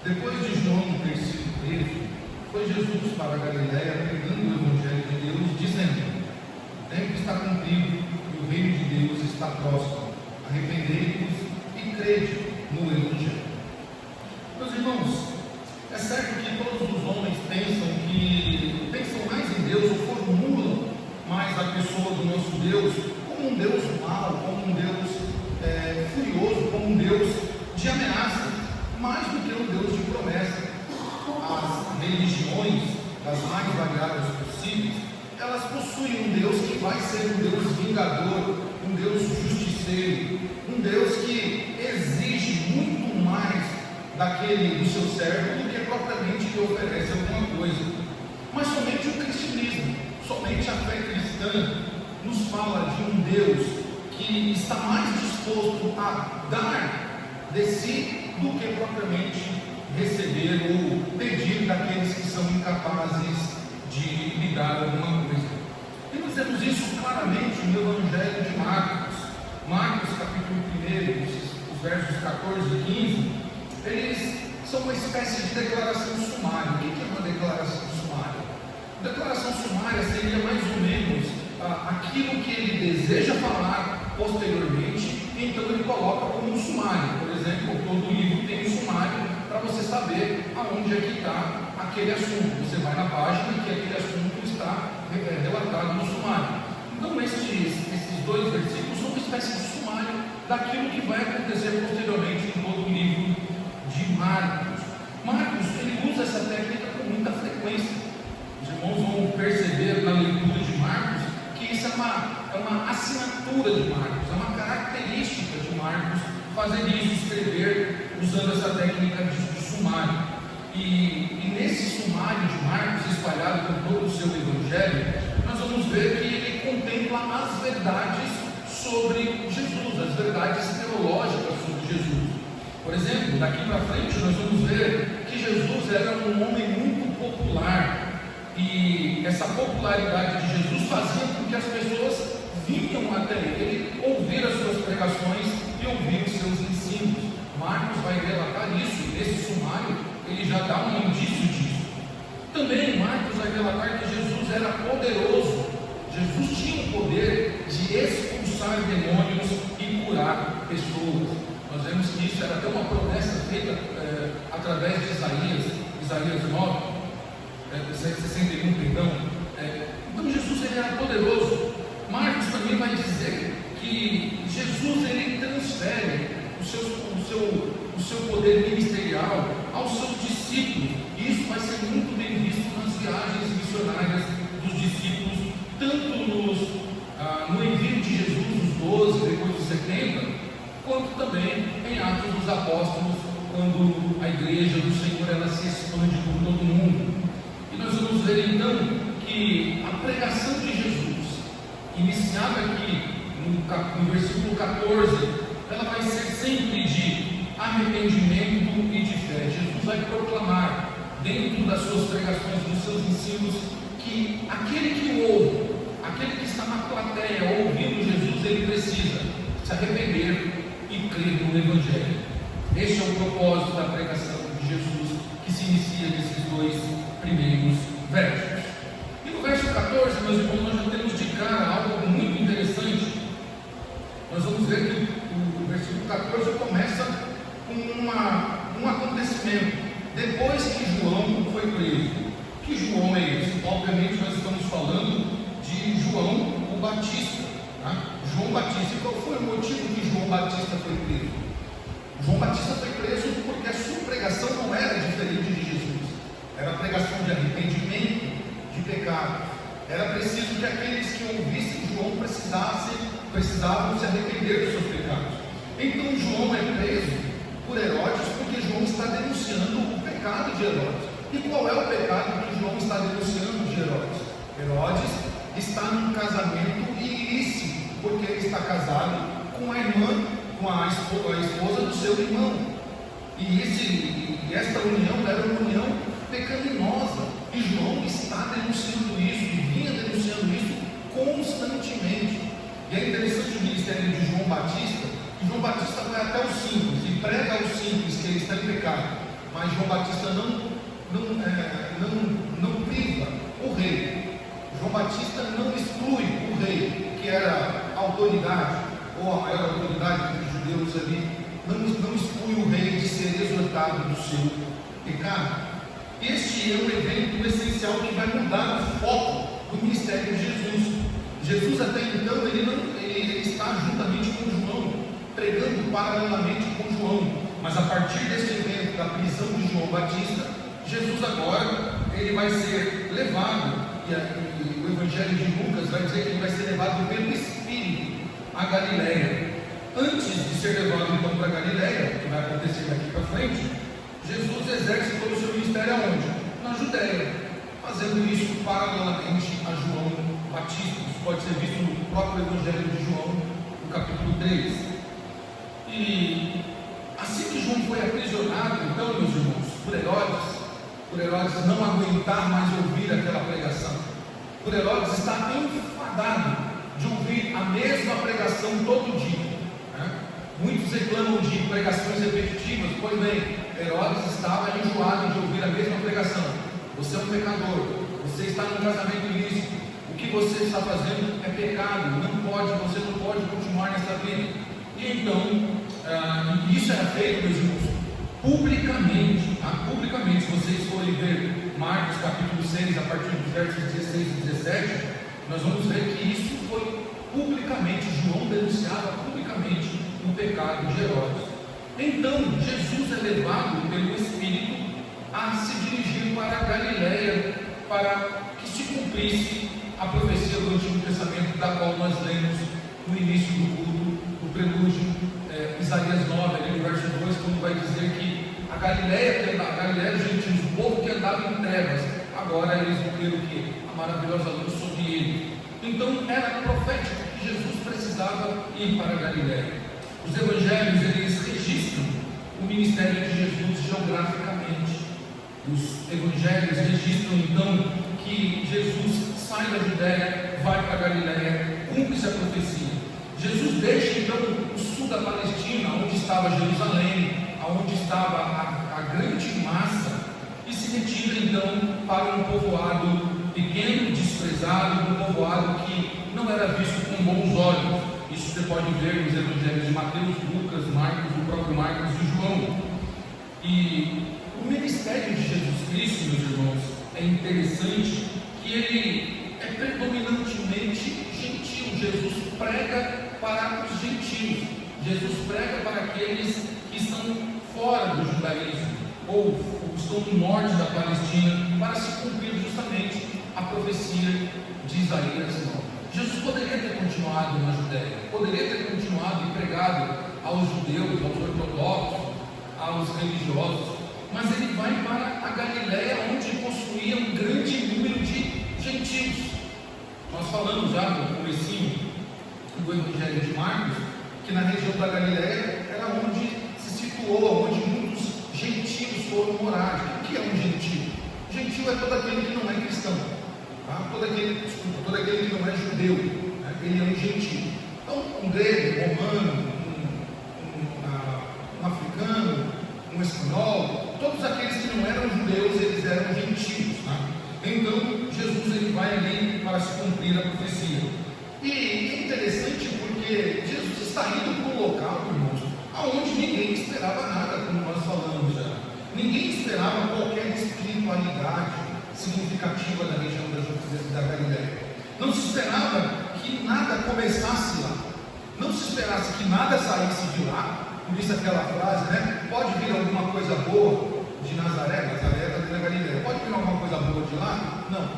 Depois de João ter sido preso, foi Jesus para a Galiléia pregando o Evangelho de Deus, dizendo: o tempo está cumprido e o reino de Deus está próximo. Arrependei-vos e crede no Evangelho. Meus irmãos, é certo que todos os homens pensam mais em Deus, ou formulam mais a pessoa do nosso Deus como um Deus mau, como um Deus furioso, como um Deus de ameaça, mais do que um Deus de promessa. As religiões, das mais variadas possíveis, elas possuem um Deus que vai ser um Deus vingador, um Deus justiceiro, um Deus que exige muito mais do seu servo do que propriamente lhe oferece alguma coisa. Mas somente o cristianismo, somente a fé cristã nos fala de um Deus que está mais disposto a dar de si do que propriamente receber ou pedir daqueles que são incapazes de lhe dar alguma coisa. E nós vemos isso claramente no Evangelho de Marcos. Marcos capítulo 1, os versos 14 e 15, eles são uma espécie de declaração sumária. O que é uma declaração sumária? Declaração sumária seria mais ou menos aquilo que ele deseja falar posteriormente, então ele coloca como um sumário. Por exemplo, todo livro tem um sumário para você saber aonde é que está aquele assunto. Você vai na página que aquele assunto está relatado no sumário. Então esses dois versículos são uma espécie de sumário daquilo que vai acontecer posteriormente em todo o livro de Marcos. Marcos, ele usa essa técnica com muita frequência. Os irmãos vão perceber na leitura de Marcos que isso é uma assinatura de Marcos, é uma característica de Marcos fazer isso, escrever usando essa técnica de sumário. E nesse sumário de Marcos, espalhado por todo o seu evangelho, nós vamos ver que ele contempla as verdades sobre Jesus, as verdades teológicas sobre Jesus. Por exemplo, daqui para frente nós vamos ver que Jesus era um homem muito popular, e essa popularidade de Jesus fazia com que as pessoas vinham até ele ouvir as suas pregações e ouvir os seus ensinos. Marcos vai relatar isso, e nesse sumário ele já dá um indício disso. Também Marcos vai relatar que Jesus era poderoso. Jesus tinha o poder de expulsar demônios e curar pessoas. Nós vemos que isso era até uma promessa feita através de Isaías 9, 61, perdão. Então Jesus ele era poderoso. Marcos também vai dizer que Jesus ele transfere o seu poder ministerial aos seus discípulos, e isso vai ser muito bem visto nas viagens missionárias dos discípulos, tanto no envio de Jesus, os 12, depois dos 70, quanto também em Atos dos Apóstolos, quando a igreja do Senhor ela se expande por todo o mundo. E nós vamos ver então que a pregação de Jesus, iniciada aqui no versículo 14, ela vai ser sempre de arrependimento e de fé. Jesus vai proclamar dentro das suas pregações, dos seus ensinos, que aquele que ouve, aquele que está na plateia ouvindo Jesus, ele precisa se arrepender e crer no Evangelho. Este é o propósito da pregação de Jesus, que se inicia nesses dois primeiros versos. E no verso 14, meus irmãos, nós já temos de cara algo muito interessante. Nós vamos ver que o versículo 14 começa com um acontecimento. Depois que João foi preso. Que João é esse? Obviamente nós estamos falando de João o Batista. Tá? João Batista. E qual foi o motivo que João Batista foi preso? João Batista foi preso porque a sua pregação não era diferente de Jesus. Era pregação de arrependimento, de pecado. Era preciso que aqueles que ouvissem João precisavam se arrepender dos seus pecados. Então João é preso por Herodes porque João está denunciando o pecado de Herodes. E qual é o pecado que João está denunciando de Herodes? Herodes está num casamento ilícito, porque ele está casado com a irmã, com a esposa do seu irmão. E esta união era uma união pecaminosa. E João está denunciando isso, e vinha denunciando isso constantemente. E é interessante o ministério de João Batista. João Batista vai até os simples e prega aos simples que ele está em pecado. mas João Batista não priva o rei. João Batista não exclui o rei, que era a autoridade, ou a maior autoridade dos judeus ali, não exclui o rei de ser exortado do seu pecado. Este é um evento essencial que vai mudar o foco do ministério de Jesus. Jesus até então, ele está juntamente com João, pregando paralelamente com João, mas a partir desse evento da prisão de João Batista, Jesus agora ele vai ser levado, e o Evangelho de Lucas vai dizer que ele vai ser levado pelo Espírito a Galileia. Antes de ser levado então para Galileia, que vai acontecer daqui para frente, Jesus exerce todo o seu ministério aonde? Na Judéia, fazendo isso paralelamente a João Batista. Isso pode ser visto no próprio Evangelho de João, no capítulo 3. E assim que João foi aprisionado, então, meus irmãos, por Herodes não aguentar mais ouvir aquela pregação, por Herodes estar enfadado de ouvir a mesma pregação todo dia. Muitos reclamam de pregações repetitivas. Pois bem, Herodes estava enjoado de ouvir a mesma pregação. Você é um pecador, você está num casamento ilícito, o que você está fazendo é pecado, você não pode continuar nessa vida. E então, isso era feito, meus irmãos, publicamente, publicamente. Se vocês forem ver Marcos capítulo 6, a partir dos versos 16 e 17, nós vamos ver que isso foi publicamente, João denunciava publicamente o pecado de Herodes. Então, Jesus é levado pelo Espírito a se dirigir para a Galileia, para que se cumprisse a profecia do Antigo Testamento, da qual nós lemos no início do culto, no prelúdio, Isaías 9, ali no verso 2, quando vai dizer que a Galileia dos gentios, o povo que andava em trevas, agora eles vão ter o que? A maravilhosa luz sobre ele. Então era profético que Jesus precisava ir para a Galileia. Os evangelhos, eles registram o ministério de Jesus geograficamente. Os evangelhos registram então que Jesus sai da Judéia, vai para a Galileia, cumpre-se a profecia. Jesus deixa então o sul da Palestina, onde estava Jerusalém, onde estava a grande massa, e se retira então para um povoado pequeno, desprezado, um povoado que não era visto com bons olhos. Isso você pode ver nos evangelhos de Mateus, Lucas, Marcos, o próprio Marcos e João. E o ministério de Jesus Cristo, meus irmãos, é interessante que ele é predominantemente gentil. Jesus prega para os gentios, Jesus prega para aqueles que estão fora do judaísmo, ou estão no norte da Palestina, para se cumprir justamente a profecia de Isaías 9. Jesus poderia ter continuado na Judéia, poderia ter continuado e pregado aos judeus, aos ortodoxos, aos religiosos, mas ele vai para a Galileia, onde possuía um grande número de gentios. Nós falamos já no comecinho do Evangelho de Marcos, que na região da Galileia era onde se situou, onde muitos gentios foram morar. O que é um gentio? Gentio é todo aquele que não é cristão, todo aquele que não é judeu, ele é um gentio. Então, um grego, um romano, um africano, um espanhol, todos aqueles que não eram judeus, eles eram gentios. Então, Jesus ele vai ali para se cumprir a profecia. E é interessante porque Jesus está indo para um local, irmãos, aonde ninguém esperava nada, como nós falamos já. Ninguém esperava qualquer espiritualidade significativa na região da Galileia. Não se esperava que nada começasse lá. Não se esperasse que nada saísse de lá. Por isso aquela frase, né? Pode vir alguma coisa boa de Nazaré está ali na Galileia. Pode vir alguma coisa boa de lá? Não.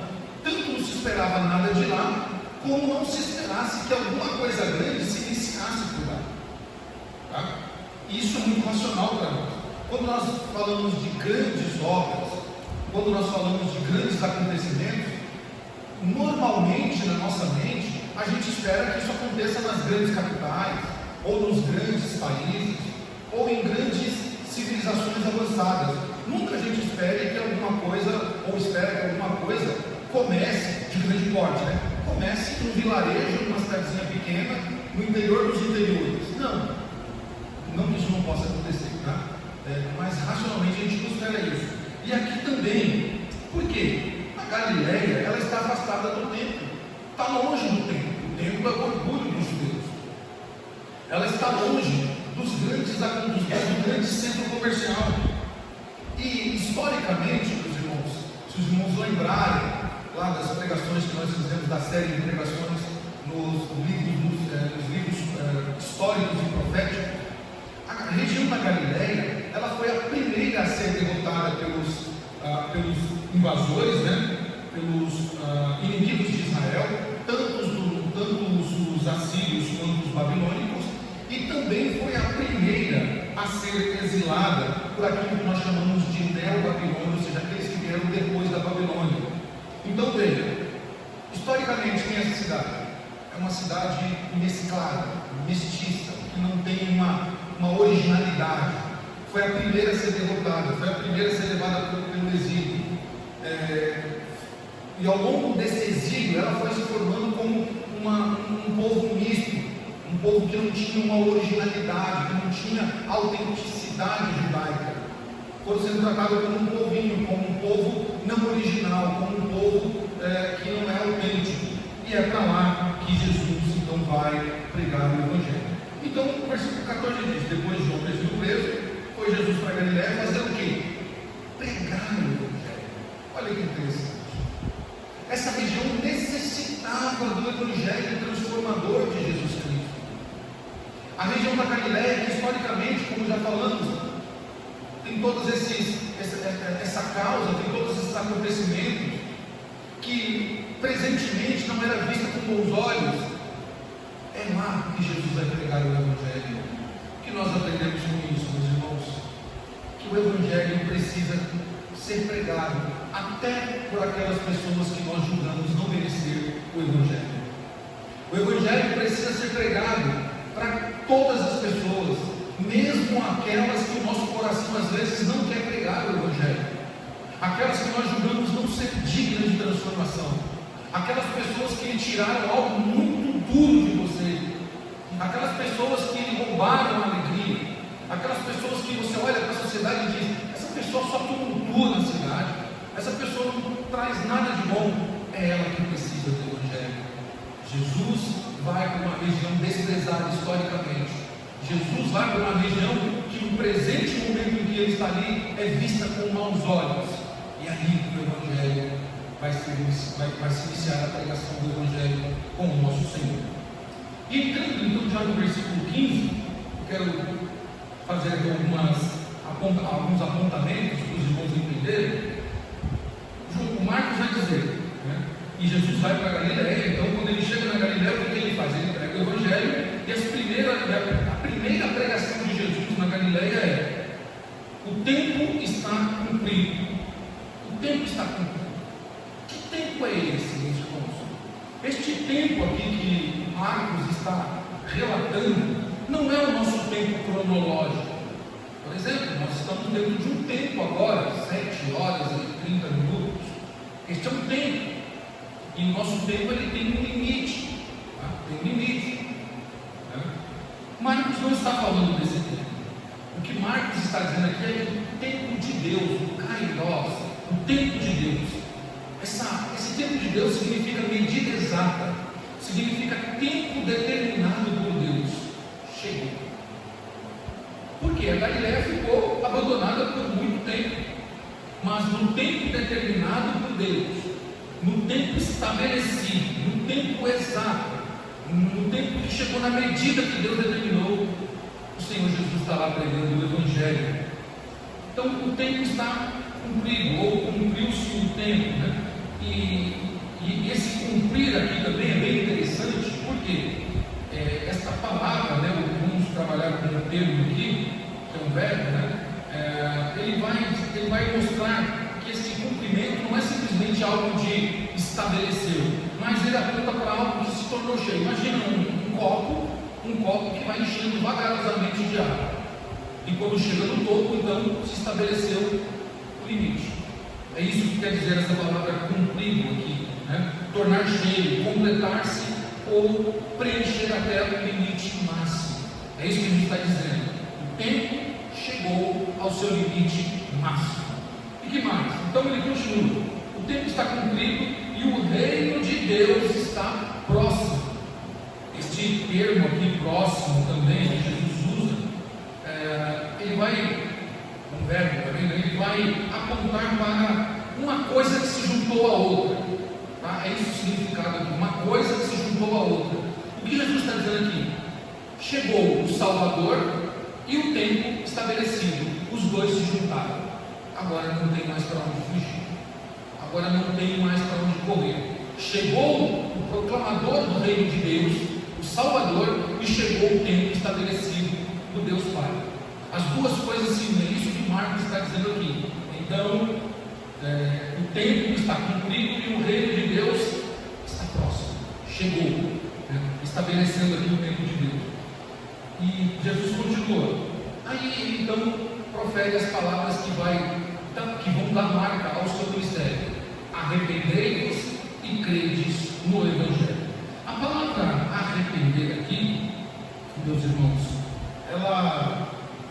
Tanto não se esperava nada de lá, como não se esperasse que alguma coisa grande se iniciasse por lá. Isso é muito racional para nós. Quando nós falamos de grandes obras, quando nós falamos de grandes acontecimentos, normalmente na nossa mente a gente espera que isso aconteça nas grandes capitais, ou nos grandes países, ou em grandes civilizações avançadas. Nunca a gente espere que alguma coisa, ou espera que alguma coisa comece de grande porte, né? Comece num vilarejo, numa cidadezinha pequena, no interior dos interiores. Não que isso não possa acontecer, tá? mas racionalmente a gente considera isso. E aqui também, por quê? A Galileia, ela está afastada do templo, está longe do templo. O templo é o orgulho dos judeus. Ela está longe do grande centro comercial. E historicamente, meus irmãos, se os irmãos lembrarem lá das pregações que nós fizemos, da série de pregações nos livros históricos e proféticos, a região da Galileia, ela foi a primeira a ser derrotada pelos invasores, pelos inimigos de Israel, tanto os assírios quanto os babilônicos, e também foi a primeira a ser exilada por aquilo que nós chamamos de neo-babilônia, ou seja, aqueles que vieram depois da Babilônia. Então veja, historicamente, quem é essa cidade? É uma cidade mesclada, mestiça, que não tem uma originalidade. Foi a primeira a ser derrotada, foi a primeira a ser levada pelo exílio. E ao longo desse exílio, ela foi se formando como um povo misto, um povo que não tinha uma originalidade, que não tinha autenticidade judaica. Foram sendo tratados como um povinho, como um povo não original, como um povo que não é autêntico. E é para lá que Jesus então vai pregar o Evangelho. Então, o versículo 14 diz: depois de João ter sido preso, foi Jesus para Galiléia fazer o quê? Pregar o Evangelho. Olha que interessante. Essa região necessitava do Evangelho transformador de Jesus Cristo. A região da Galiléia, que historicamente, como já falamos, tem todos essa causa, tem todos esses acontecimentos que presentemente não era vista com bons olhos. É lá que Jesus vai pregar o Evangelho. O que nós aprendemos com isso, meus irmãos? Que o Evangelho precisa ser pregado até por aquelas pessoas que nós julgamos não merecer o Evangelho. O Evangelho precisa ser pregado para todas as pessoas, mesmo aquelas que o nosso coração às vezes não quer pregar o Evangelho, aquelas que nós julgamos não ser dignas de transformação, aquelas pessoas que lhe tiraram algo muito duro de você, aquelas pessoas que lhe roubaram a alegria, aquelas pessoas que você olha para a sociedade e diz: essa pessoa só tumultua na cidade, essa pessoa não traz nada de bom. É ela que precisa do Evangelho. Jesus vai para uma região desprezada historicamente. Jesus vai para uma região que no presente momento em que ele está ali é vista com maus olhos. E aí o Evangelho vai se iniciar a pregação do Evangelho com o nosso Senhor. E entrando então já no versículo 15, eu quero fazer aqui alguns apontamentos para os irmãos entenderem. O Marcos vai dizer, e Jesus vai para a Galileia. Então quando ele chega na Galileia, o que ele faz? Ele prega o Evangelho, e a primeira pregação de Jesus na Galileia é: o tempo está cumprido. O tempo está cumprido. Que tempo é esse, meus irmãos? Este tempo aqui que Marcos está relatando não é o nosso tempo cronológico. Por exemplo, nós estamos dentro de um tempo agora, 7 horas e 30 minutos. Este é um tempo. E o nosso tempo ele tem um limite. Tem um limite. Marcos não está falando desse tempo. O que Marcos está dizendo aqui é o tempo de Deus, o Kairos, o tempo de Deus. Esse tempo de Deus significa medida exata, significa tempo determinado por Deus. Chegou. Porque a Galileia ficou abandonada por muito tempo, mas no tempo determinado por Deus, no tempo estabelecido, no tempo exato, no tempo que chegou na medida que Deus determinou, o Senhor Jesus está lá pregando o Evangelho. Então o tempo está cumprido, ou cumpriu-se o tempo, E esse cumprir aqui também é bem interessante, porque esta palavra, vamos trabalhar com um termo aqui, que é um verbo, ele vai mostrar que esse cumprimento não é simplesmente algo de estabeleceu, mas ele aponta para algo que se tornou cheio. Imagina um copo que vai enchendo vagarosamente de água, e quando chega no topo, então se estabeleceu o limite. É isso que quer dizer essa palavra cumprido aqui, tornar cheio, completar-se ou preencher até o limite máximo. É isso que a gente está dizendo. O tempo chegou ao seu limite máximo. E que mais? Então ele continua: o tempo está cumprido e o reino de Deus está próximo. Este termo aqui, próximo, também, que Jesus usa, ele vai, um verbo, tá vendo? Ele vai apontar para uma coisa que se juntou à outra. Tá? É esse o significado aqui, uma coisa que se juntou à outra. O que Jesus está dizendo aqui? Chegou o Salvador e o tempo estabelecido, os dois se juntaram. Agora não tem mais para onde fugir, agora não tem mais para onde correr. Chegou o proclamador do reino de Deus, o Salvador, e chegou o tempo estabelecido do Deus Pai. As duas coisas se unem, é isso que Marcos está dizendo aqui. Então, o tempo está cumprido e o reino de Deus está próximo, chegou, estabelecendo aqui o tempo de Deus. E Jesus continua. Aí então profere as palavras que vão dar marca ao seu ministério: arrependei-vos e credes no Evangelho. A palavra arrepender aqui, meus irmãos, ela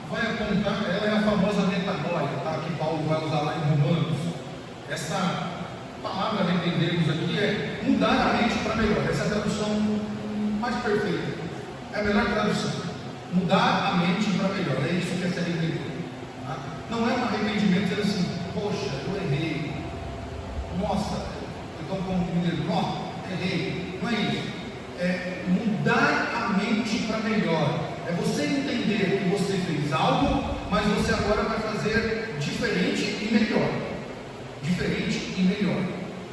vai apontar, ela é a famosa metanoia, tá? Que Paulo vai usar lá em Romanos. Essa palavra arrepender-vos aqui é mudar a mente para melhor. Essa é a tradução mais perfeita, é a melhor tradução. Mudar a mente para melhor, é isso que é se arrepender. Tá? Não é um arrependimento dizendo assim: poxa, eu errei, nossa, eu estou com um mineiro, errei. Não é isso, é mudar a mente para melhor. É você entender que você fez algo, mas você agora vai fazer diferente e melhor. Diferente e melhor.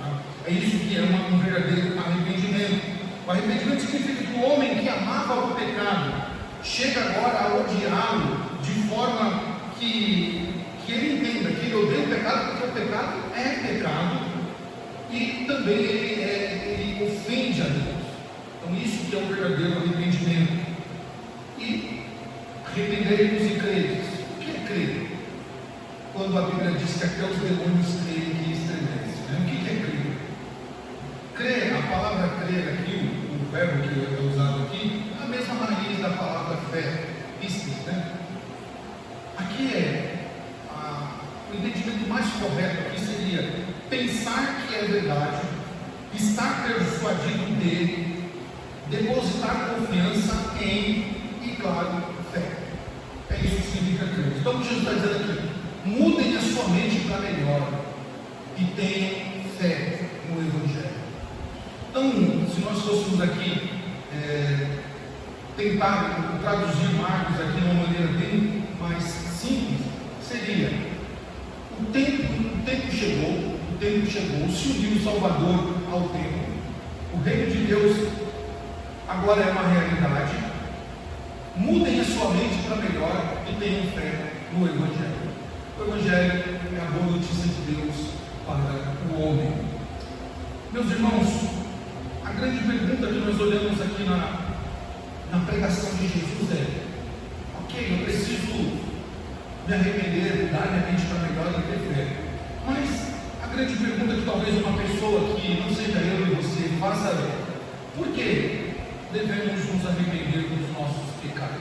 Tá? É isso que é um verdadeiro arrependimento. O arrependimento significa que o homem que amava o pecado chega agora a odiá-lo de forma que ele entenda que ele odeia o pecado, porque o pecado é pecado e também ele ofende a Deus. Então isso que é o verdadeiro arrependimento. E arrependei-vos e credes. O que é crer? Quando a Bíblia diz que até os demônios creem que estremecem, né? O que é crer? Crer, a palavra crer aqui, o verbo que é usado aqui, é a mesma raiz da palavra fé, pistis, né? Aqui o entendimento mais correto aqui seria pensar que é verdade, estar persuadido dele, depositar confiança em, e claro, fé. É isso que significa crer. Então Jesus está dizendo aqui: mudem a sua mente para melhor e tenham fé no Evangelho. Então, se nós fôssemos aqui tentar traduzir Marcos aqui de uma maneira bem mais simples, seria: o tempo chegou, se uniu o Salvador ao tempo, o reino de Deus agora é uma realidade. Mudem a sua mente para melhor e tenham fé no Evangelho. O Evangelho é a boa notícia de Deus para o homem. Meus irmãos, a grande pergunta que nós olhamos aqui na pregação de Jesus é: ok, eu preciso me arrepender, mudar minha mente para melhor e ter fé. Mas a grande pergunta que talvez uma pessoa que não seja eu e você faça é: por que devemos nos arrepender dos nossos pecados?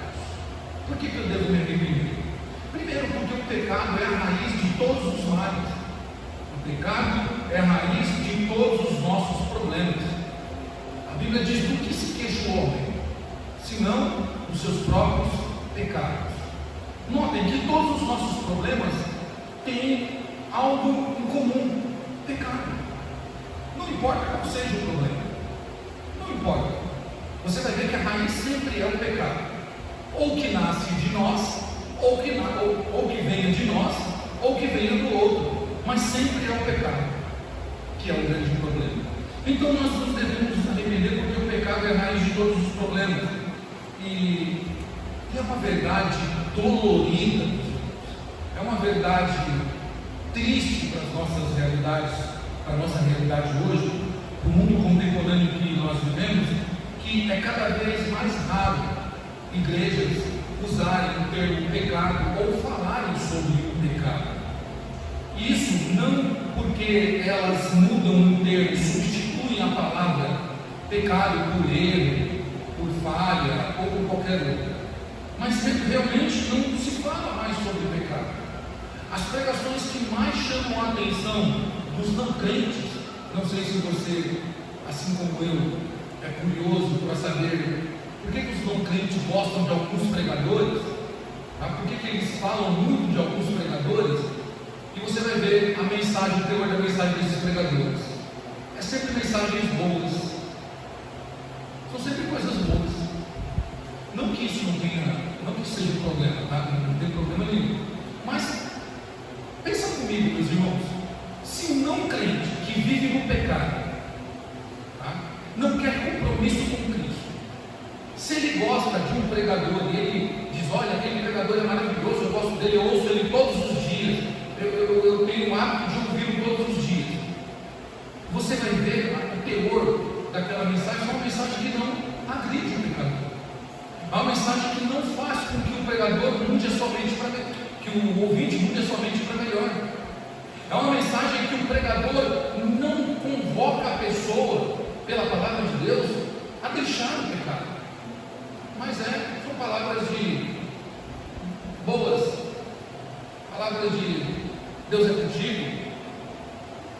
Por que eu devo me arrepender? Primeiro, porque o pecado é a raiz de todos os males. O pecado é a raiz de todos os nossos problemas. A Bíblia diz: do que se queixa o homem, senão dos seus próprios pecados. Notem que todos os nossos problemas têm algo em comum: pecado. Não importa qual seja o problema, não importa. Você vai ver que a raiz sempre é o pecado, ou que nasce de nós, ou que venha de nós, ou que venha do outro, mas sempre é o pecado que é o grande problema. Então nós nos devemos nos arrepender, porque o pecado é a raiz de todos os problemas. E é uma verdade dolorida, é uma verdade triste para as nossas realidades, para a nossa realidade hoje, para o mundo contemporâneo que nós vivemos, que é cada vez mais raro igrejas usarem o termo pecado ou falarem sobre o pecado. Isso não porque elas mudam o termo e substituem a palavra pecado por erro, por falha ou por qualquer outra. mas realmente não se fala mais sobre o pecado. As pregações que mais chamam a atenção dos não crentes, não sei se você, assim como eu, é curioso para saber por que os não crentes gostam de alguns pregadores, por que eles falam muito de alguns pregadores, e você vai ver a mensagem, o teor da mensagem desses pregadores. É sempre mensagens boas, são sempre coisas boas. Não que isso não que seja um problema, tá? Não tem problema nenhum. Mas pensa comigo, meus irmãos, se um não crente que vive no pecado, tá? Não quer compromisso com Cristo, se ele gosta de um pregador e ele diz: olha, aquele pregador é maravilhoso, eu gosto dele, eu ouço ele todos os dias, eu tenho o hábito de ouvi-lo todos os dias, você vai ver o teor daquela mensagem, é uma mensagem que não agride o pecador, é uma mensagem que não faz com que o pregador mude somente para que o ouvinte mude somente para melhor. É uma mensagem que o pregador não convoca a pessoa, pela palavra de Deus, a deixar o pecado, mas são palavras boas, palavras de Deus é contigo,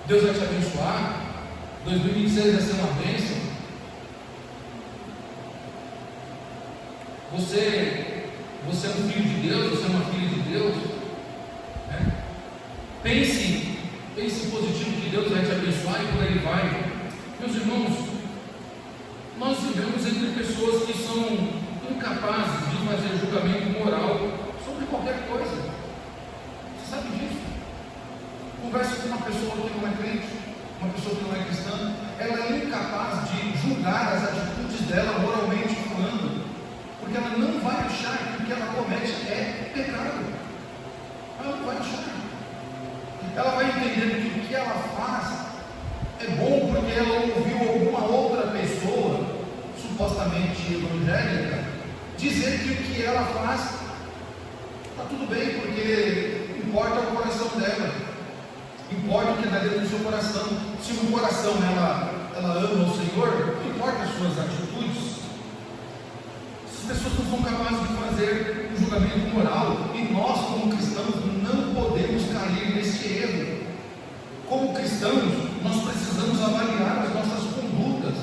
Deus vai te abençoar, 2026 vai ser uma bênção, você é um filho de Deus, você é uma filha de Deus, né? Pense positivo que Deus vai te abençoar e por aí vai. Meus irmãos, nós vivemos entre pessoas que são incapazes de fazer julgamento moral sobre qualquer coisa. Você sabe disso? Conversa com uma pessoa que não é crente, uma pessoa que não é cristã, ela é incapaz de julgar as atitudes dela moralmente falando, porque ela não vai achar que o que ela comete é pecado. Ela não vai achar. Ela vai entender que o que ela faz é bom porque ela ouviu alguma outra pessoa, supostamente evangélica, dizer que o que ela faz está tudo bem, porque importa o coração dela, importa o que está dentro do seu coração. Se no coração ela ama o Senhor, não importa as suas atitudes. As pessoas não são capazes de fazer um julgamento moral, e nós, como cristãos, não podemos cair nesse erro. Como cristãos, nós precisamos avaliar as nossas condutas,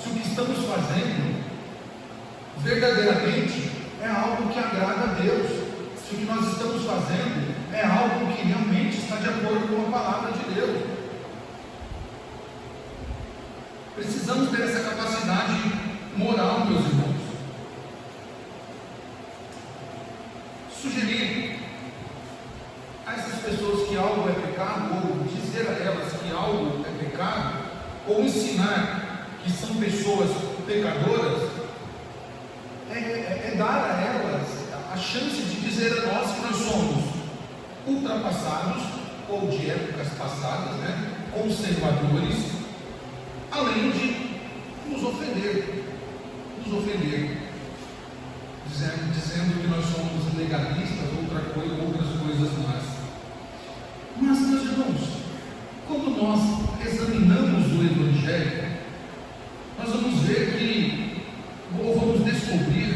se o que estamos fazendo verdadeiramente é algo que agrada a Deus, se o que nós estamos fazendo é algo que realmente está de acordo com a palavra de Deus. Precisamos ter essa capacidade moral, meus irmãos. Sugerir a essas pessoas que algo é pecado, ou dizer a elas que algo é pecado, ou ensinar que são pessoas pecadoras, é dar a elas a chance de dizer a nós que nós somos ultrapassados, ou de épocas passadas, conservadores, além de nos ofender, dizendo que nós somos legalistas, outras coisas mais. Mas, meus irmãos, quando nós examinamos o Evangelho, nós vamos ver ou vamos descobrir,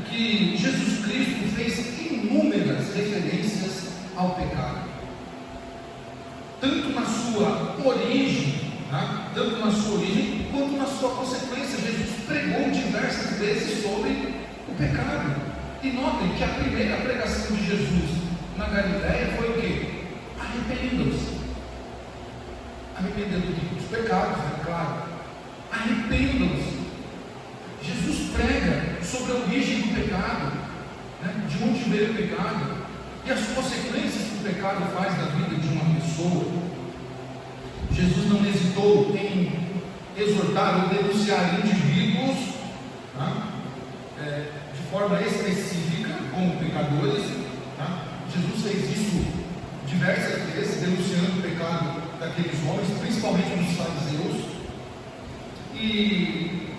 que Jesus Cristo fez inúmeras referências ao pecado, tanto na sua origem, quanto na sua consequência. Jesus pregou diversas vezes sobre o pecado. E notem que a primeira pregação de Jesus na Galileia foi o quê? Arrependam-se. Arrependendo dos pecados, claro. Arrependam-se. Jesus prega sobre a origem do pecado, de onde veio o pecado e as consequências que o pecado faz na vida de uma pessoa. Jesus não hesitou em exortar ou denunciar indivíduos de forma específica como pecadores. Jesus fez isso diversas vezes, denunciando o pecado daqueles homens, principalmente dos fariseus. E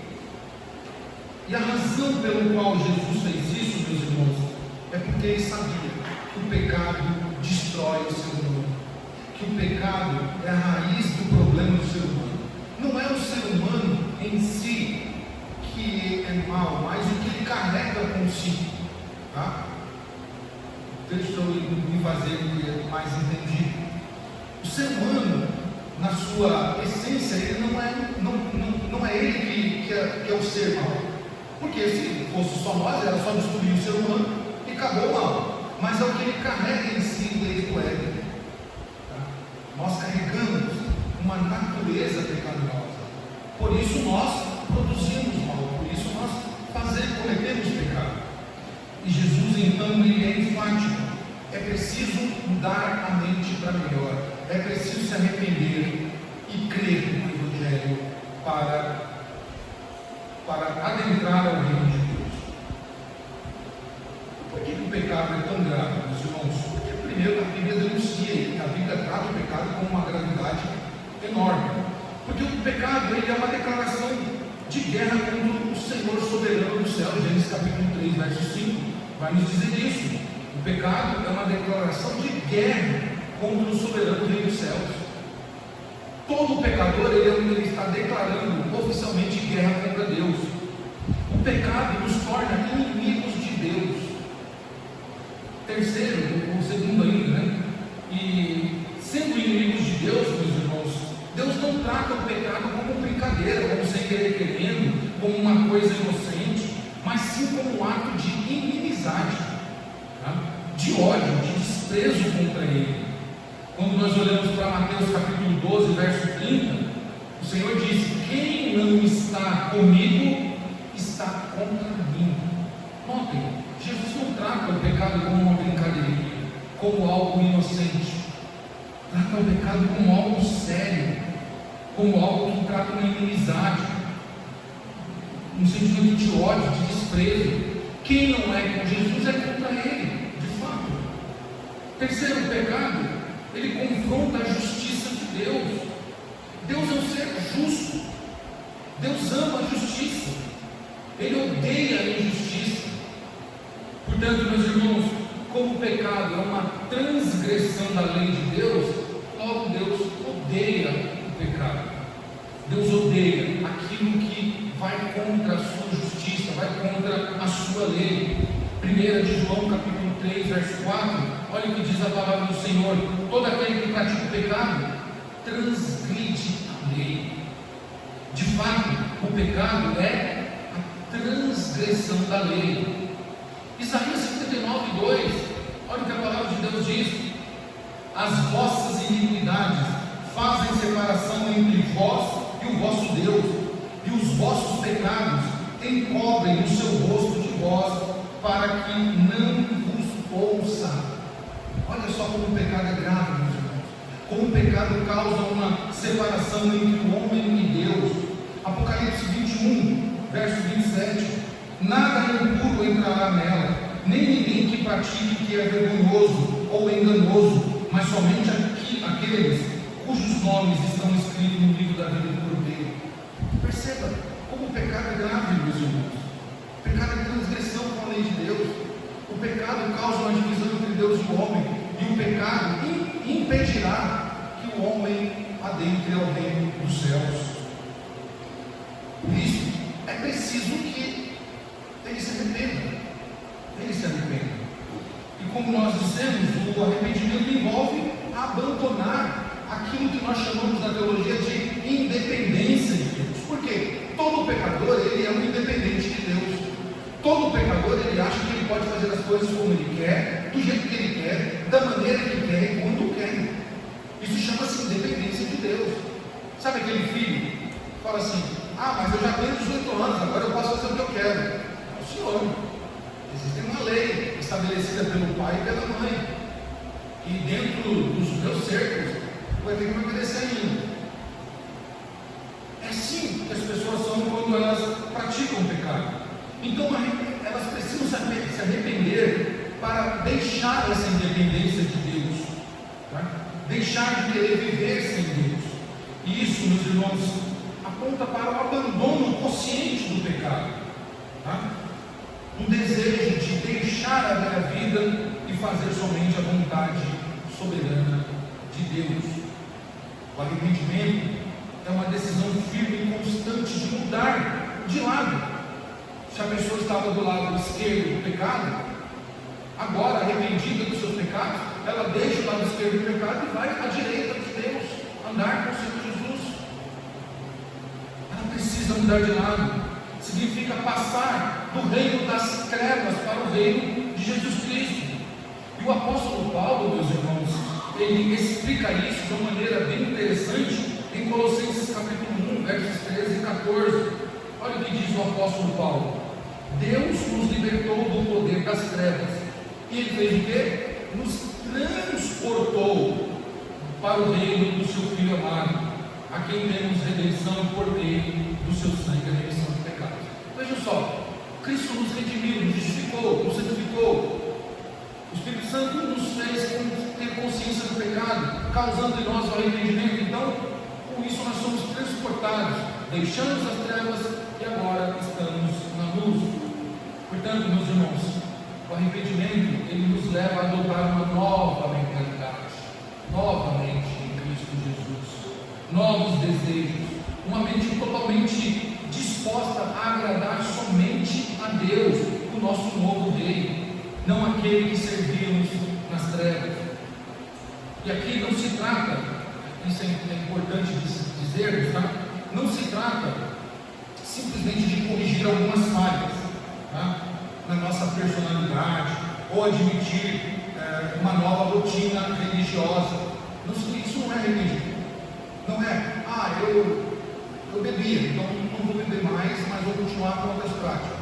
a razão pelo qual Jesus fez isso, meus irmãos, é porque ele sabia que o pecado destrói o ser humano, que o pecado é a raiz do problema do ser humano. Não é o ser humano em si que é mau, mas o que ele carrega consigo. Tá? Deixa eu me fazer mais entendido. O ser humano, na sua essência, ele não é ele que é o ser mal. Porque se fosse só nós, era só destruir o ser humano e acabou o mal. Mas é o que ele carrega em si desde o Éden. Tá? Nós carregamos uma natureza pecaminosa. Por isso nós produzimos mal. Por isso nós cometemos pecado. E Jesus então ele é enfático. É preciso mudar a mente para melhor. É preciso se arrepender e crer no Evangelho para adentrar ao reino de Deus. Por que o pecado é tão grave, meus irmãos? Porque primeiro a Bíblia denuncia, a Bíblia trata o pecado com uma gravidade enorme. Porque o pecado ele é uma declaração de guerra contra o Senhor soberano do céu. Gênesis capítulo 3, verso 5 vai nos dizer isso. O pecado é uma declaração de guerra contra o soberano rei dos céus. Todo pecador ele está declarando oficialmente guerra contra Deus. O pecado nos torna inimigos de Deus. Terceiro, ou segundo ainda, né? E sendo inimigos de Deus, meus irmãos, Deus não trata o pecado como brincadeira, como sem querer querendo, como uma coisa inocente, mas sim como um ato de inimizade, tá? De ódio, de desprezo contra Ele. Quando nós olhamos para Mateus capítulo 12, verso 30, o Senhor diz: quem não está comigo, está contra mim. Notem, Jesus não trata o pecado como uma brincadeirinha, como algo inocente. Trata o pecado como algo sério, como algo que trata uma inimizade, um sentimento de ódio, de desprezo. Quem não é com Jesus é contra Ele, de fato. Terceiro, o pecado ele confronta a justiça de Deus. Deus é um ser justo. Deus ama a justiça. Ele odeia a injustiça. Portanto, meus irmãos, como o pecado é uma transgressão da lei de Deus, logo Deus odeia o pecado. Deus odeia aquilo que vai contra a sua justiça, vai contra a sua lei. 1 de João capítulo 3, verso 4, olha o que diz a palavra do Senhor: todo aquele que pratica o pecado transgride a lei. De fato, o pecado é a transgressão da lei. Isaías 59, 2, olha o que a palavra de Deus diz: as vossas iniquidades fazem separação entre vós e o vosso Deus, e os vossos pecados encobrem o seu rosto de vós, para que não vos ouça. Olha só como o pecado é grave, meus irmãos. Como o pecado causa uma separação entre o homem e Deus. Apocalipse 21, verso 27. Nada impuro entrará nela, nem ninguém que pratique que é vergonhoso ou enganoso, mas somente aqueles cujos nomes estão escritos no livro da vida do Cordeiro. Perceba como o pecado é grave, meus irmãos. O pecado é transgressão com a lei de Deus. O pecado causa uma divisão entre Deus e o homem, e o pecado impedirá que o homem adentre ao reino dos céus. Por isso, é preciso que ele se arrependa. Ele se arrependa. E como nós dissemos, o arrependimento envolve abandonar aquilo que nós chamamos na teologia de independência de Deus. Por quê? Todo pecador ele é um independente de Deus. Todo pecador ele acha que ele pode fazer as coisas como ele quer, do jeito que ele quer, da maneira que ele quer e quando quer. Isso chama-se independência de Deus. Sabe aquele filho que fala assim: ah, mas eu já tenho 18 anos, agora eu posso fazer o que eu quero. É o Senhor. Existe uma lei estabelecida pelo pai e pela mãe, e dentro dos meus cercos vai ter que me obedecer ainda. É assim que as pessoas são quando elas praticam o pecado. Então elas precisam se arrepender para deixar essa independência de Deus, tá? Deixar de querer viver sem Deus. E isso, meus irmãos, aponta para o abandono consciente do pecado, tá? Um desejo de deixar a minha vida e fazer somente a vontade soberana de Deus. O arrependimento é uma decisão firme e constante de mudar de lado. Se a pessoa estava do lado esquerdo do pecado, Agora, arrependida dos seus pecados, ela deixa o lado esquerdo do pecado e vai à direita de Deus, andar com o Senhor Jesus. Ela precisa mudar de lado. Significa passar do reino das trevas para o reino de Jesus Cristo. E o apóstolo Paulo, meus irmãos, ele explica isso de uma maneira bem interessante em Colossenses capítulo 1, versos 13 e 14. Olha o que diz o apóstolo Paulo: Deus nos libertou do poder das trevas e ele fez o quê? Nos transportou para o reino do seu Filho amado, a quem temos redenção por meio do seu sangue, a remissão de pecados. Vejam só, Cristo nos redimiu, nos justificou, nos santificou. O Espírito Santo nos fez ter consciência do pecado, causando em nós o arrependimento. Então, com isso nós somos transportados, deixamos as trevas e agora estamos na luz. Portanto, meus irmãos, o arrependimento, ele nos leva a adotar uma nova mentalidade, novamente em Cristo Jesus, novos desejos, uma mente totalmente disposta a agradar somente a Deus, o nosso novo Rei, não aquele que servíamos nas trevas. E aqui não se trata, isso é importante dizermos, tá? Não se trata simplesmente de corrigir algumas falhas, tá? Na nossa personalidade, ou admitir uma nova rotina religiosa. Isso não é arrependimento. Não é, eu bebia, então não vou beber mais, mas vou continuar com outras práticas.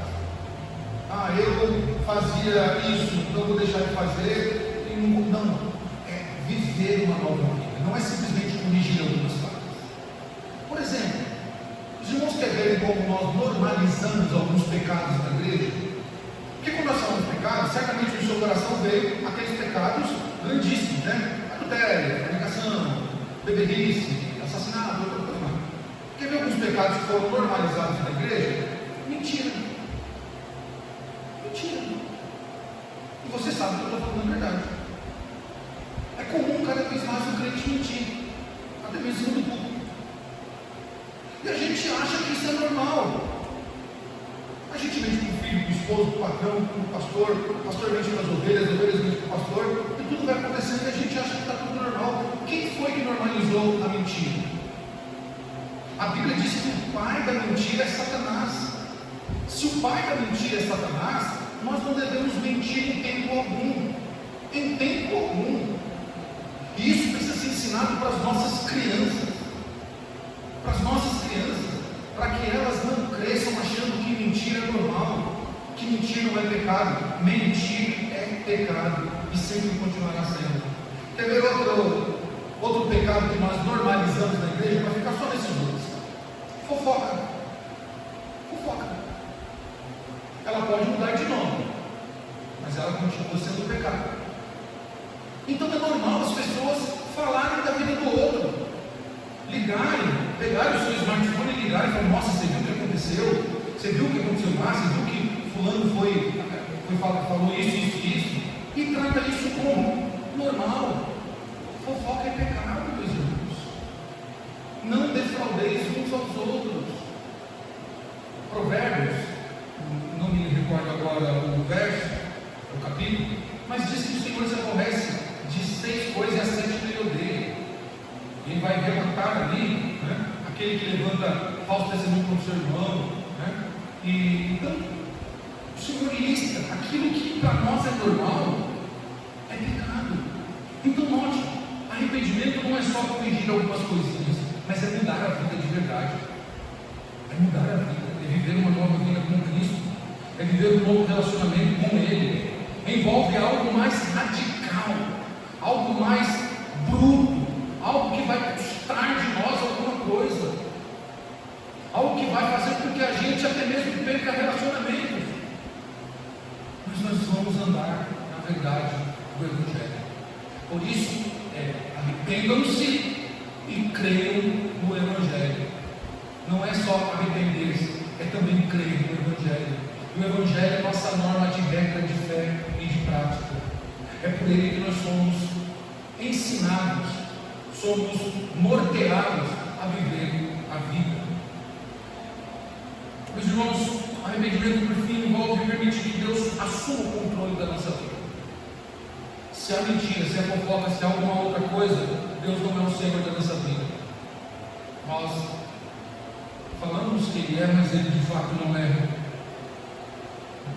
Eu fazia isso, então vou deixar de fazer. Não, é viver uma nova vida. Não é simplesmente corrigir algumas falhas. Por exemplo, os irmãos querem ver como nós normalizamos alguns pecados na igreja? Porque quando nós falamos de pecados, certamente no seu coração veio aqueles pecados grandíssimos, né? Adultério, fornicação, bebedice, assassinato, outra coisa mais. Quer ver alguns pecados que foram normalizados na igreja? Mentira. E você sabe que eu estou falando a verdade. É comum cada vez mais o crente mentir, até mesmo no público. E a gente acha que isso é normal. A gente mente com o filho, com o esposo, com o patrão, com o pastor mente com as ovelhas mentem com o pastor, e tudo vai acontecendo e a gente acha que está tudo normal. Quem foi que normalizou a mentira? A Bíblia diz que o pai da mentira é Satanás. Se o pai da mentira é Satanás, nós não devemos mentir em tempo algum. Em tempo algum. E isso precisa ser ensinado para as nossas crianças. Para as nossas crianças. Para que elas não cresçam achando que mentira é normal. Que mentir não é pecado. Mentir é pecado. E sempre continuará sendo. Quer ver outro pecado que nós normalizamos na igreja? Para ficar só nesses dois. Fofoca. Ela pode mudar de nome, mas ela continua sendo pecado. Então é normal as pessoas falarem da vida do outro, pegarem o seu smartphone e ligarem e falarem: nossa, você viu o que aconteceu? Você viu o que aconteceu lá? Você viu que fulano falou isso, e trata isso como normal. Fofoca é pecado, meus irmãos. Não defraudeis uns aos outros. Provérbios, não me recordo agora o verso, o capítulo, mas diz que o Senhor se aborrece de 6 coisas e a 7 ele odeia. Ele vai levantar ali, né, aquele que levanta falso testemunho contra o seu irmão, né? Então o Senhor lista aquilo que para nós é normal, é pecado. Então note, arrependimento não é só corrigir algumas coisinhas, mas é mudar a vida de verdade. É mudar a vida, é viver uma nova vida com Cristo, é viver um novo relacionamento com Ele. Envolve algo mais radical, algo mais bruto, algo que vai custar de nós alguma coisa, algo que vai fazer com que a gente até mesmo perca relacionamentos. Mas nós vamos andar na verdade do Evangelho. Por isso, arrependam-se e creiam no Evangelho. Não é só arrepender-se, é também crer no Evangelho. E o Evangelho é nossa norma de regra de fé e de prática. É por ele que nós somos ensinados, somos norteados a viver a vida. Meus irmãos, arrependimento por fim envolve permitir que Deus assuma o controle da nossa vida. Se há mentira, se há fofoca, se há alguma outra coisa, Deus não é o Senhor da nossa vida. Nós falamos que Ele é, mas Ele de fato não é.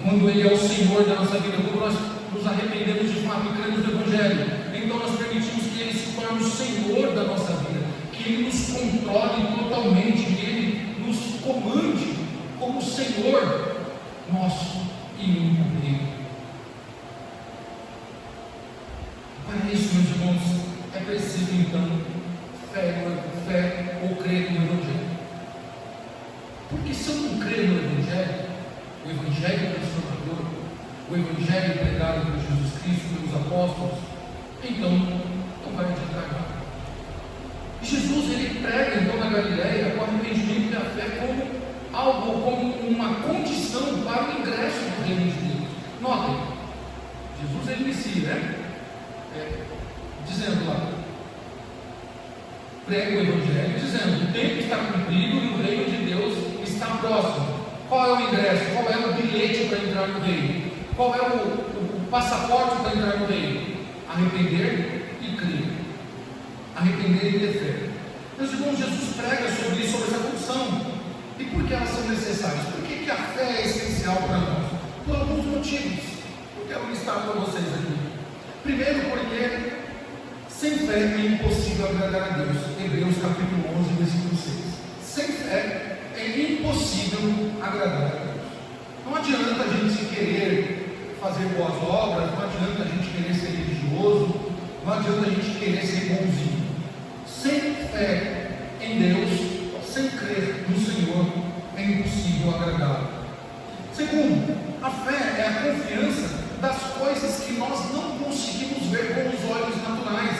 Quando Ele é o Senhor da nossa vida, quando nós nos arrependemos de fato e cremos no Evangelho, então nós permitimos que Ele se torne o Senhor da nossa vida, que Ele nos controle totalmente, que Ele nos comande como Senhor nosso e único Rei. Para isso, meus irmãos, é preciso então fé ou crer no Evangelho. Porque se eu não crer no Evangelho, o Evangelho transformador, o Evangelho pregado por Jesus Cristo, pelos apóstolos, então não vai adiantar nada. E Jesus, ele prega então na Galileia o arrependimento e a fé como algo, como uma condição para o ingresso no reino de Deus. Notem, Jesus ele inicia, né? Dizendo lá, prega o Evangelho, dizendo: o tempo está cumprido e o reino de Deus está próximo. Qual é o ingresso? Qual é o bilhete para entrar no reino? Qual é o passaporte para entrar no reino? Arrepender e crer. Arrepender e ter fé. Meus irmãos, Jesus prega sobre isso, sobre essa condição. E por que elas são necessárias? Por que a fé é essencial para nós? Por alguns motivos. Eu quero listar para vocês aqui. Primeiro, porque sem fé é impossível agradar a Deus. Hebreus capítulo 11, versículo 6. Sem fé é impossível agradar a Deus. Não adianta a gente querer fazer boas obras, não adianta a gente querer ser religioso, não adianta a gente querer ser bonzinho. Sem fé em Deus, sem crer no Senhor, é impossível agradá-lo. Segundo, a fé é a confiança das coisas que nós não conseguimos ver com os olhos naturais.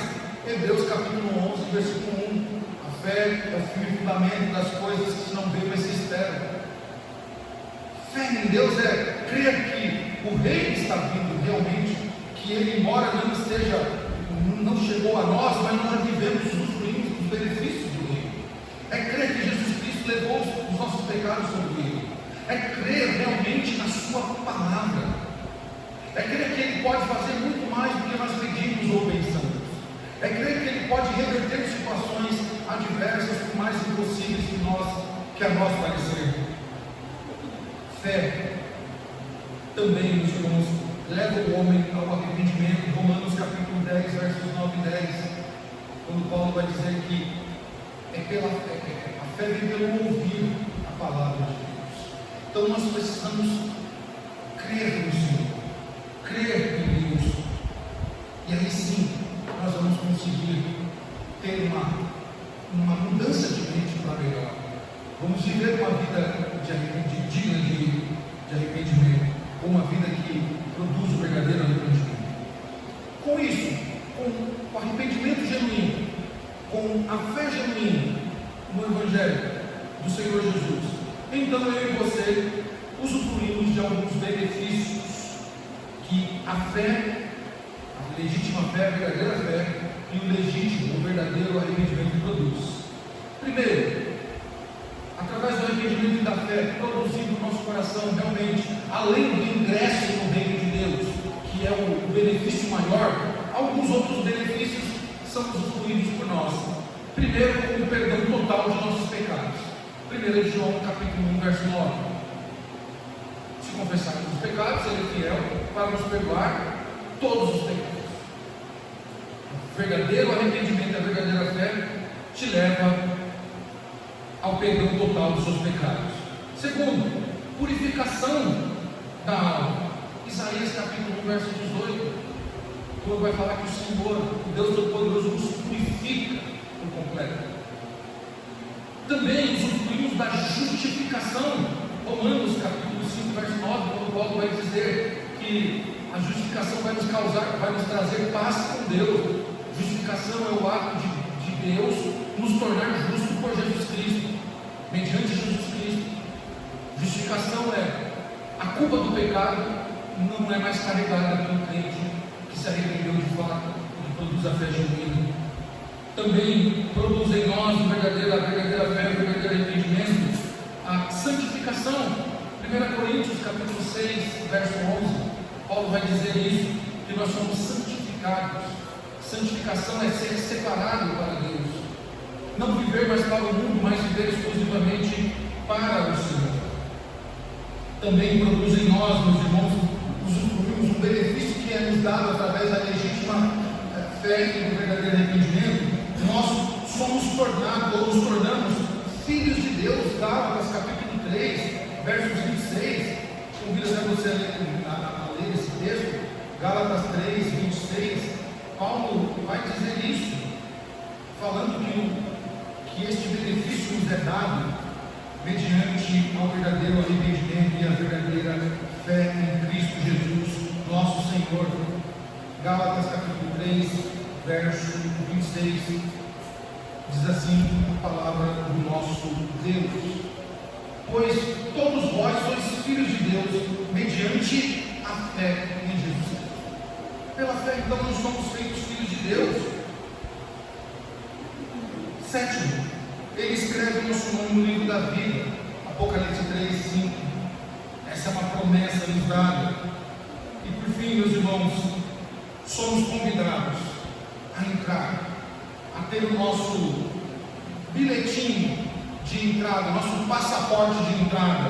Hebreus capítulo 11, versículo 1. A fé é o firme fundamento das coisas que se não veem, mas se esperam. Fé em Deus é crer que o Rei está vindo realmente, que Ele, embora não chegou a nós, mas nós já vivemos usufruindo dos benefícios do Rei. É crer que Jesus Cristo levou os nossos pecados sobre Ele. É crer realmente na Sua palavra. É crer que Ele pode fazer muito mais do que nós pedimos ou pensamos. É crer que Ele pode reverter situações adversas, por mais impossíveis que a nós parecerem. Fé também, meus irmãos, leva o homem ao arrependimento. Romanos capítulo 10, versos 9 e 10, quando Paulo vai dizer que a fé vem pelo ouvir a palavra de Deus. Então nós precisamos crer no Senhor, crer em Deus, e aí sim nós vamos conseguir ter uma mudança de mente para melhor. Vamos viver uma vida digna de arrependimento, uma vida que produz o verdadeiro arrependimento. Com isso, com o arrependimento genuíno, com a fé genuína no Evangelho do Senhor Jesus, então eu e você usufruímos de alguns benefícios que a fé, a legítima fé, a verdadeira fé e o legítimo, o verdadeiro arrependimento produz. Primeiro, através do arrependimento e da fé, produzido no nosso coração realmente, além do ingresso no reino de Deus, que é o benefício maior, alguns outros benefícios são usufruídos por nós. Primeiro, o perdão total de nossos pecados. 1 João capítulo 1, verso 9. Se confessarmos os pecados, Ele é fiel para nos perdoar todos os pecados. O verdadeiro arrependimento, a verdadeira fé, te leva ao perdão total dos seus pecados. Segundo, purificação da alma. Isaías capítulo 1, verso 18, quando vai falar que o Senhor, o Deus Todo-Poderoso, nos purifica por completo. Também usufruímos da justificação. Romanos capítulo 5, verso 9, quando Paulo vai dizer que a justificação vai nos trazer paz com Deus. Justificação é o ato de Deus nos tornar justos por Jesus Cristo, mediante Jesus Cristo. Justificação é a culpa do pecado não é mais carregada pelo crente que se arrependeu de fato e produz a fé genuína. Também produz em nós a verdadeira fé, o verdadeiro arrependimento, a santificação. 1 Coríntios capítulo 6, verso 11, Paulo vai dizer isso, que nós somos santificados santificados. Santificação é ser separado para Deus. Não viver mais para o mundo, mas viver exclusivamente para o Senhor. Também produz em nós, meus irmãos, usufruímos um benefício que é nos dado através da legítima fé e do verdadeiro arrependimento. Nós somos tornados, ou nos tornamos filhos de Deus. Gálatas capítulo 3, versos 26. Convido até você a ler esse texto. Gálatas 3, 26. Paulo vai dizer isso, falando que este benefício nos é dado mediante ao verdadeiro arrependimento e a verdadeira fé em Cristo Jesus, nosso Senhor. Gálatas capítulo 3, verso 26, diz assim a palavra do nosso Deus: pois todos vós sois filhos de Deus, mediante a fé em Jesus Cristo. Pela fé, então, nós somos feitos filhos de Deus. Sétimo, ele escreve o nosso nome no livro da vida. Apocalipse 3, 5. Essa é uma promessa nos dada. E por fim, meus irmãos, somos convidados a entrar, a ter o nosso bilhetinho de entrada, nosso passaporte de entrada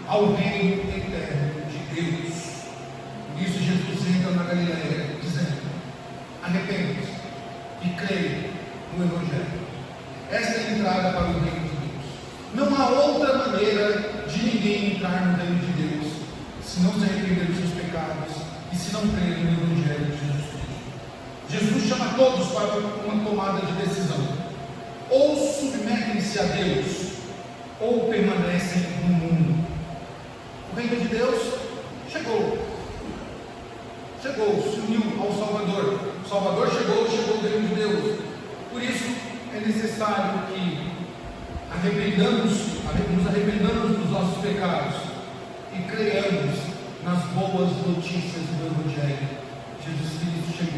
ao reino eterno de Deus. Por isso Jesus entra na Galileia dizendo: arrependa-se e creia no Evangelho. Esta é a entrada para o reino de Deus. Não há outra maneira de ninguém entrar no reino de Deus se não se arrepender dos seus pecados e se não crer no Evangelho de Jesus Cristo. Jesus chama todos para uma tomada de decisão: ou submetem-se a Deus, ou permanecem no mundo. O reino de Deus chegou, se uniu ao Salvador. O Salvador chegou o reino de Deus. Por isso é necessário que nos arrependamos dos nossos pecados e creiamos nas boas notícias do Evangelho. Jesus Cristo chegou